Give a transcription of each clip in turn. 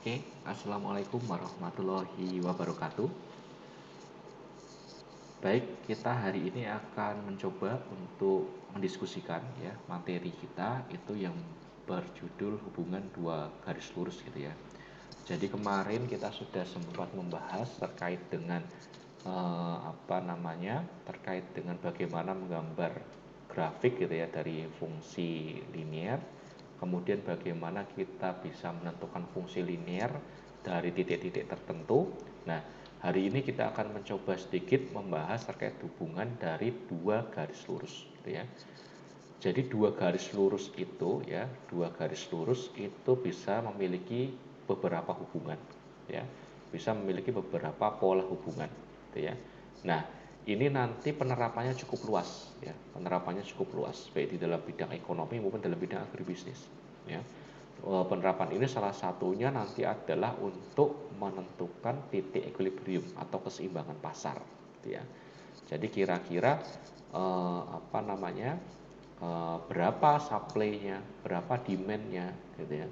Oke, Assalamualaikum warahmatullahi wabarakatuh. Baik, kita hari ini akan mencoba untuk mendiskusikan ya materi kita itu yang berjudul hubungan dua garis lurus gitu ya. Jadi kemarin kita sudah sempat membahas terkait dengan terkait dengan bagaimana menggambar grafik gitu ya dari fungsi linear. Kemudian bagaimana kita bisa menentukan fungsi linear dari titik-titik tertentu. Nah, hari ini kita akan mencoba sedikit membahas terkait hubungan dari dua garis lurus gitu ya. Jadi dua garis lurus itu bisa memiliki beberapa hubungan ya. Bisa memiliki beberapa pola hubungan gitu ya. Nah, ini nanti penerapannya cukup luas ya. Penerapannya cukup luas baik di dalam bidang ekonomi maupun dalam bidang agribisnis ya. Penerapan ini salah satunya nanti adalah untuk menentukan titik equilibrium atau keseimbangan pasar gitu ya. Jadi kira-kira berapa supply-nya, berapa demand-nya gitu ya.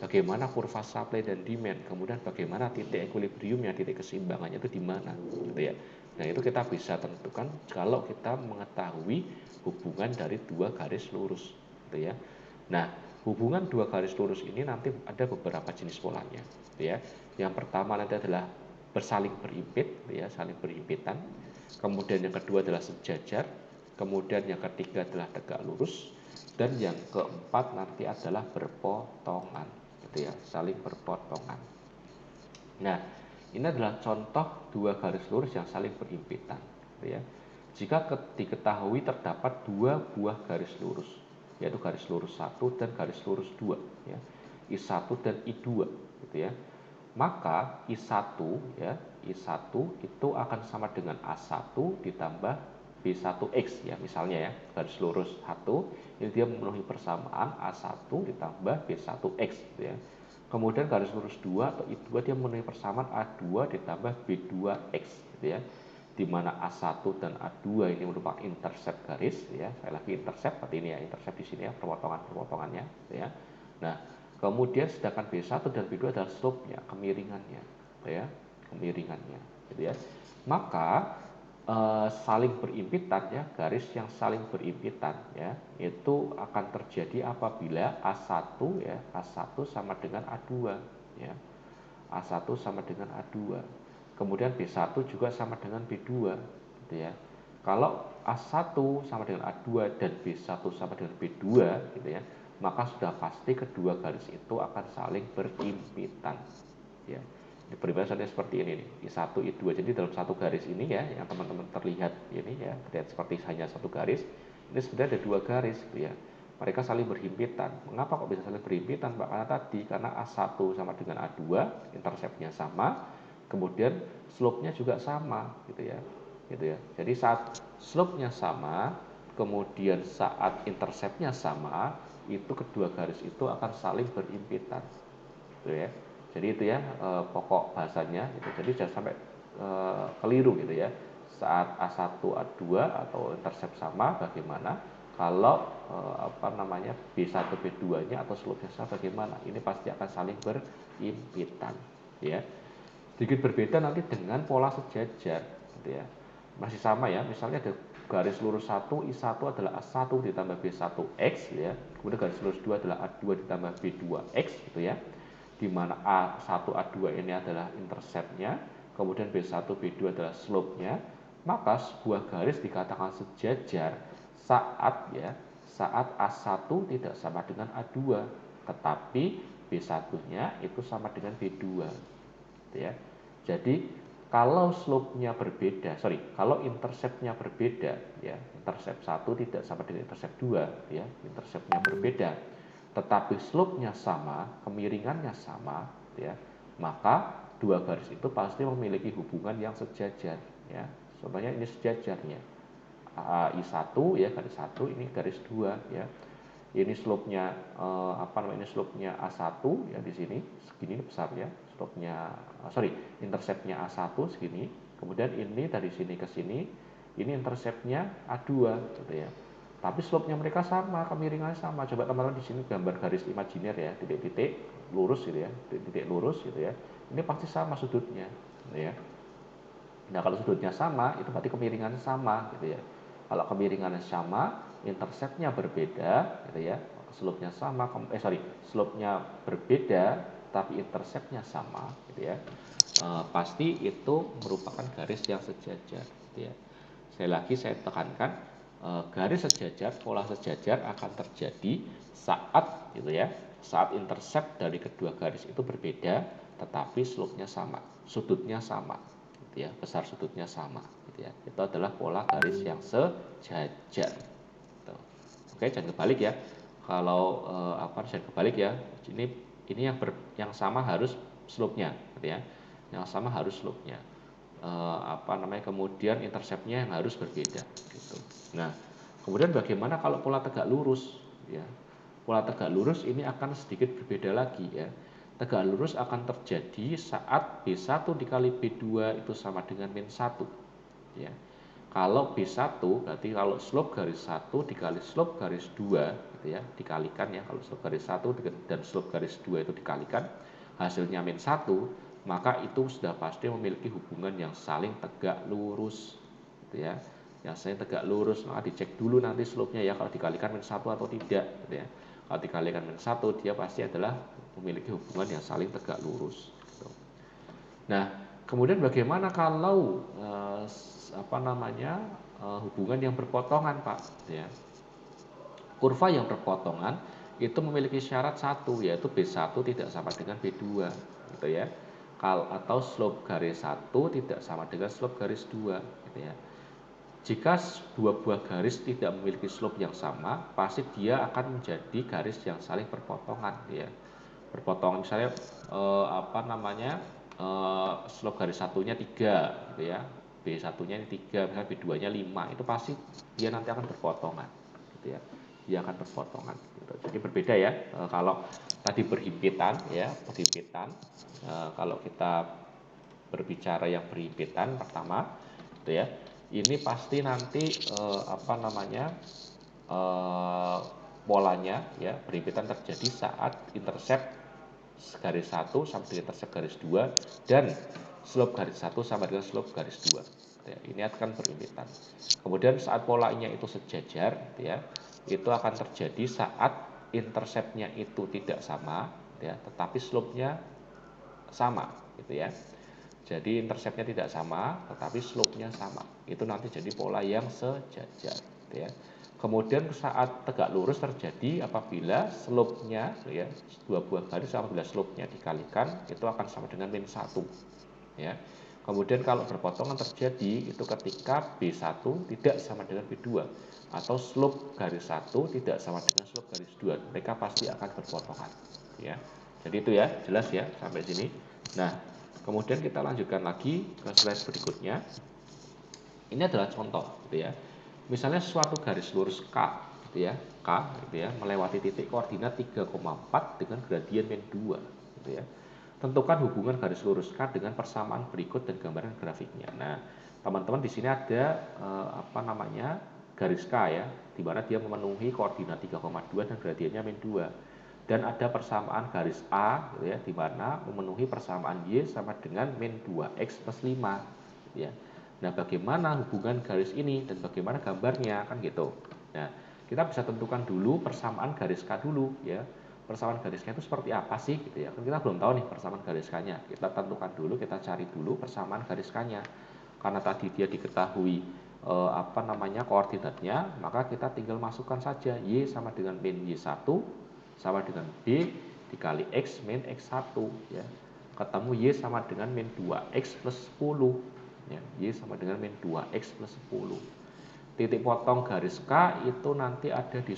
Bagaimana kurva supply dan demand, kemudian bagaimana titik equilibriumnya, titik keseimbangannya itu di mana gitu ya. Nah, itu kita bisa tentukan kalau kita mengetahui hubungan dari dua garis lurus gitu ya. Nah, hubungan dua garis lurus ini nanti ada beberapa jenis polanya gitu ya. Yang pertama nanti adalah bersaling berimpit gitu ya, saling berimpitan. Kemudian yang kedua adalah sejajar. Kemudian yang ketiga adalah tegak lurus, dan yang keempat nanti adalah berpotongan, gitu ya, saling berpotongan. Nah, ini adalah contoh dua garis lurus yang saling berimpitan, gitu ya. Jika diketahui terdapat dua buah garis lurus, yaitu garis lurus 1 dan garis lurus 2, ya, I1 dan I2, gitu ya. Maka I1 ya, I1 itu akan sama dengan A1 ditambah B1X ya, misalnya ya, garis lurus 1 ini dia memenuhi persamaan A1 ditambah B1X gitu ya. Kemudian garis lurus 2 atau I2 dia memenuhi persamaan A2 ditambah B2X gitu ya. Di mana A1 dan A2 ini merupakan intercept garis ya. Saya lagi intercept seperti ini ya, intercept di sini ya, perpotongan-perpotongannya gitu ya. Nah, kemudian sedangkan B1 dan B2 adalah slope-nya, kemiringannya gitu ya, kemiringannya gitu ya. Maka saling berimpitan ya, garis yang saling berimpitan ya, itu akan terjadi apabila A1 ya, A1 sama dengan A2 ya. A1 sama dengan A2. Kemudian B1 juga sama dengan B2 gitu ya. Kalau A1 sama dengan A2 dan B1 sama dengan B2 gitu ya, maka sudah pasti kedua garis itu akan saling berimpitan ya. Ini peribahasannya seperti ini nih, I1, I2. Jadi dalam satu garis ini ya, yang teman-teman terlihat ini ya, terlihat seperti hanya satu garis. Ini sebenarnya ada dua garis gitu ya. Mereka saling berhimpitan. Mengapa kok bisa saling berhimpitan, Pak? Karena A1 sama dengan A2, interceptnya sama, kemudian slope-nya juga sama gitu ya. Gitu ya. Jadi saat slope-nya sama, kemudian saat interceptnya sama, itu kedua garis itu akan saling berhimpitan. Gitu ya. Jadi itu ya pokok bahasanya gitu. Jadi jangan sampai keliru gitu ya. Saat A1 A2 atau intercept sama bagaimana, kalau B1 B2-nya atau slope-nya sama bagaimana? Ini pasti akan saling berimpitan ya. Sedikit berbeda nanti dengan pola sejajar gitu ya. Masih sama ya, misalnya ada garis lurus 1, I1 adalah A1 ditambah B1X ya. Kemudian garis lurus 2 adalah A2 ditambah B2X gitu ya, di mana A1 A2 ini adalah interceptnya, kemudian B1 B2 adalah slope-nya, maka sebuah garis dikatakan sejajar saat A1 tidak sama dengan A2, tetapi B1-nya itu sama dengan B2 gitu ya. Jadi kalau slope-nya berbeda, kalau intercept-nya berbeda ya, intercept 1 tidak sama dengan intercept 2 ya, intercept-nya berbeda tetapi slope-nya sama, kemiringannya sama ya, maka dua garis itu pasti memiliki hubungan yang sejajar ya. Contohnya ini sejajarnya. I1 ya, garis 1, ini garis 2 ya. Ini slope-nya ini slope-nya A1 ya, di sini segini besar ya, slope-nya intercept-nya A1 segini. Kemudian ini dari sini ke sini, ini intercept-nya A2 gitu ya. tapi slope-nya mereka sama, kemiringannya sama. Coba teman-teman di sini gambar garis imajiner ya, titik-titik lurus gitu ya, titik-titik lurus gitu ya. Ini pasti sama sudutnya, gitu ya. Nah, kalau sudutnya sama, itu berarti kemiringannya sama, gitu ya. Kalau kemiringannya sama, interceptnya berbeda, gitu ya. Slope-nya sama, slope-nya berbeda, tapi interceptnya sama, gitu ya. Pasti itu merupakan garis yang sejajar, gitu ya. Sekali lagi saya tekankan, garis sejajar, pola sejajar akan terjadi saat, gitu ya, saat intercept dari kedua garis itu berbeda, tetapi slope-nya sama, sudutnya sama. Ya, besar sudutnya sama gitu ya. Itu adalah pola garis yang sejajar gitu. Oke, jangan kebalik ya. Kalau jangan kebalik ya. Ini yang sama harus slope-nya gitu ya. Yang sama harus slope-nya. Kemudian intercept-nya yang harus berbeda gitu. Nah, kemudian bagaimana kalau pola tegak lurus ya. Pola tegak lurus ini akan sedikit berbeda lagi ya. Tegak lurus akan terjadi saat B1 dikali B2 itu sama dengan min 1 ya. Kalau B1 berarti kalau slope garis 1 dikali slope garis 2 gitu ya, dikalikan ya, kalau slope garis 1 dan slope garis 2 itu dikalikan, hasilnya min 1, maka itu sudah pasti memiliki hubungan yang saling tegak lurus gitu ya. Yang saling tegak lurus, maka dicek dulu nanti slope-nya ya, kalau dikalikan min 1 atau tidak gitu ya. Kalau dikalikan min 1, dia pasti adalah memiliki hubungan yang saling tegak lurus gitu. Nah, kemudian bagaimana kalau hubungan yang berpotongan, Pak ya. Kurva yang berpotongan itu memiliki syarat satu, yaitu B1 tidak sama dengan B2 gitu ya. Atau slope garis 1 tidak sama dengan slope garis 2 gitu ya. Jika dua buah garis tidak memiliki slope yang sama, pasti dia akan menjadi garis yang saling berpotongan ya. Berpotongan misalnya slope garis satunya 3 gitu ya. B1-nya ini 3, misalnya B2-nya 5, itu pasti dia nanti akan berpotongan gitu ya. Dia akan berpotongan gitu. Jadi berbeda ya. Kalau tadi berhimpitan ya, kalau kita berbicara yang berhimpitan pertama gitu ya. Ini pasti nanti polanya ya, berhimpitan terjadi saat intercept garis 1 sama dengan intercept garis 2 dan slope garis 1 sama dengan slope garis 2 ya, ini akan berhimpitan. Kemudian saat polanya itu sejajar ya, itu akan terjadi saat interceptnya itu tidak sama ya, tetapi slope-nya sama gitu ya. Jadi interceptnya tidak sama, tetapi slope-nya sama. Itu nanti jadi pola yang sejajar. Gitu ya. Kemudian saat tegak lurus terjadi apabila slope-nya, ya, dua buah garis apabila slope-nya dikalikan, itu akan sama dengan min 1. Ya. Kemudian kalau berpotongan terjadi, itu ketika B1 tidak sama dengan B2. Atau slope garis 1 tidak sama dengan slope garis 2. Mereka pasti akan berpotongan. Ya. Jadi itu ya, jelas ya sampai sini. Nah, kemudian kita lanjutkan lagi ke slide berikutnya. Ini adalah contoh gitu ya. Misalnya suatu garis lurus K gitu ya, melewati titik koordinat 3,4 dengan gradien min 2 gitu ya. Tentukan hubungan garis lurus K dengan persamaan berikut dan gambaran grafiknya. Nah, teman-teman di sini ada garis K ya, di mana dia memenuhi koordinat 3,2 dan gradiennya min 2. Dan ada persamaan garis A gitu ya, di mana memenuhi persamaan Y sama dengan min 2X plus 5 gitu ya. Nah, bagaimana hubungan garis ini dan bagaimana gambarnya kan gitu. Nah, kita bisa tentukan dulu persamaan garis K dulu ya. Persamaan garis K itu seperti apa sih gitu ya. Kan kita belum tahu nih persamaan garis K-nya. Kita tentukan dulu, kita cari dulu persamaan garis K-nya. Karena tadi dia diketahui koordinatnya, maka kita tinggal masukkan saja Y sama dengan min Y1 sama dengan B dikali X min X1 ya. Ketemu Y sama dengan min 2X plus 10 ya. Y sama dengan min 2X plus 10. Titik potong garis K itu nanti ada di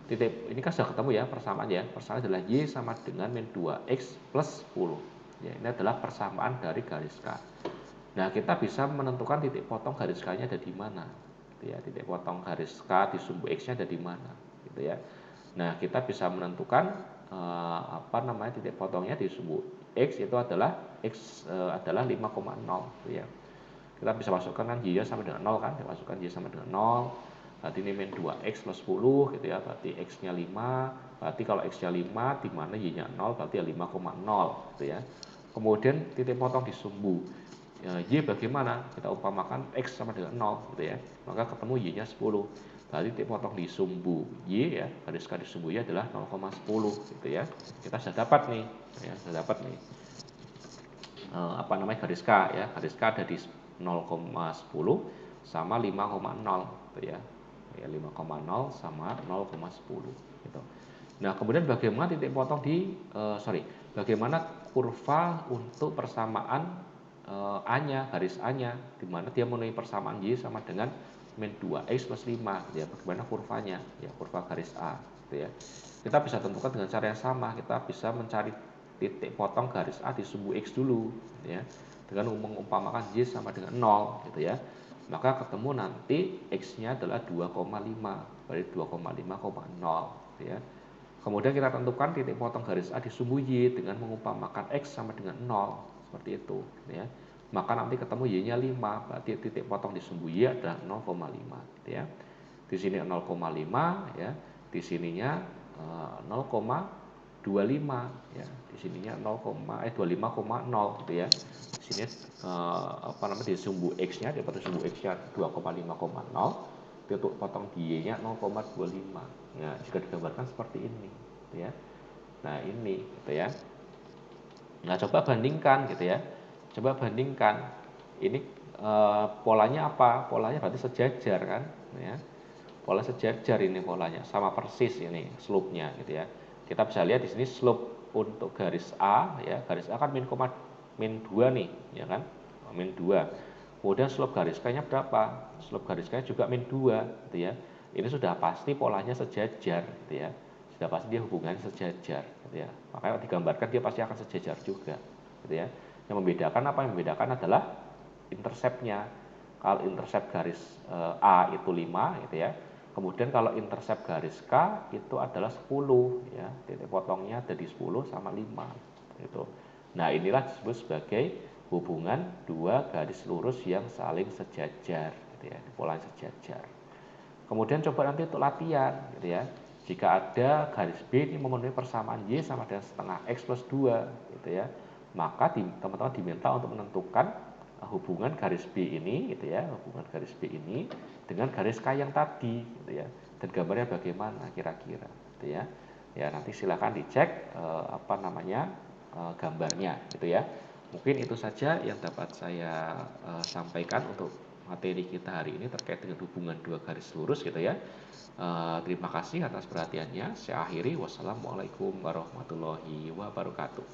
titik ini kan sudah ketemu ya persamaan ya. Persamaan adalah Y sama dengan min 2X plus 10 ya. Ini adalah persamaan dari garis K. Nah, kita bisa menentukan titik potong garis K-nya ada di mana gitu ya. Titik potong garis K di sumbu X-nya ada di mana gitu ya. Nah, kita bisa menentukan titik potongnya di sumbu X itu adalah adalah 5,0 gitu ya. Kita bisa masukkan kan Y sama dengan 0 kan, masukkan Y sama dengan 0. berarti ini min 2x plus 10 gitu ya, berarti x-nya 5, berarti kalau x-nya 5 di mana y-nya 0 berarti ya 5,0 gitu ya. Kemudian titik potong di sumbu. Ya, y bagaimana? Kita umpamakan x sama dengan 0 gitu ya. Maka ketemu y-nya 10. Berarti titik potong di sumbu y ya, garis K di sumbu y adalah 0,10 gitu ya. Kita sudah dapat nih, ya, sudah dapat nih. Apa namanya garis K ya. Garis K ada di 0,10 sama 5,0 gitu ya. Ya 5,0 sama 0,10 gitu. Nah, kemudian bagaimana titik potong bagaimana kurva untuk persamaan A-nya, garis A-nya, di mana dia memenuhi persamaan Y sama dengan min 2X plus 5, ya, bagaimana kurvanya, ya, kurva garis A, gitu ya. Kita bisa tentukan dengan cara yang sama, kita bisa mencari titik potong garis A di sumbu X dulu, ya, dengan mengumpamakan Y sama dengan 0, gitu ya. Maka ketemu nanti X-nya adalah 2,5, berarti 2,5,0, gitu ya. Kemudian kita tentukan titik potong garis A di sumbu Y dengan mengumpamakan X sama dengan 0, seperti itu ya. Maka nanti ketemu Y-nya 5, berarti titik potong di sumbu Y adalah 0,5 ya. Di sini 0,5 ya, di sininya 0,25 ya, di sininya 25,0 gitu ya. Di sini di sumbu X-nya, di sumbu X-nya 2,5,0, titik potong di Y-nya 0,25. Nah, jika digambarkan seperti ini, gitu ya. Nah, ini, gitu ya. Nah, coba bandingkan, gitu ya. Coba bandingkan. Ini polanya apa? Polanya berarti sejajar kan, ya. Pola sejajar ini polanya, sama persis ini slope-nya, gitu ya. Kita bisa lihat di sini slope untuk garis A, ya. Garis A kan min 2 nih, ya kan? Min 2. Kemudian slope garis K-nya berapa? Slope garis K juga min 2, gitu ya. Ini sudah pasti polanya sejajar, gitu ya. Sudah pasti dia hubungannya sejajar, gitu ya. Makanya digambarkan dia pasti akan sejajar juga, gitu ya. Yang membedakan apa? Yang membedakan adalah intercept-nya. Kalau intercept garis A itu 5, gitu ya. Kemudian kalau intercept garis K itu adalah 10, ya. Titik potongnya ada di 10 sama 5, gitu. Nah, inilah disebut sebagai hubungan dua garis lurus yang saling sejajar, gitu ya, pola sejajar. Kemudian coba nanti untuk latihan, gitu ya. Jika ada garis B ini memenuhi persamaan Y sama dengan setengah X plus 2, gitu ya, maka teman-teman diminta untuk menentukan hubungan garis B ini, gitu ya, hubungan garis B ini dengan garis K yang tadi, gitu ya. Dan gambarnya bagaimana kira-kira, gitu ya. Ya, nanti silakan dicek gambarnya, gitu ya. Mungkin itu saja yang dapat saya sampaikan untuk materi kita hari ini terkait dengan hubungan dua garis lurus, gitu ya. Terima kasih atas perhatiannya. Saya akhiri. Wassalamualaikum warahmatullahi wabarakatuh.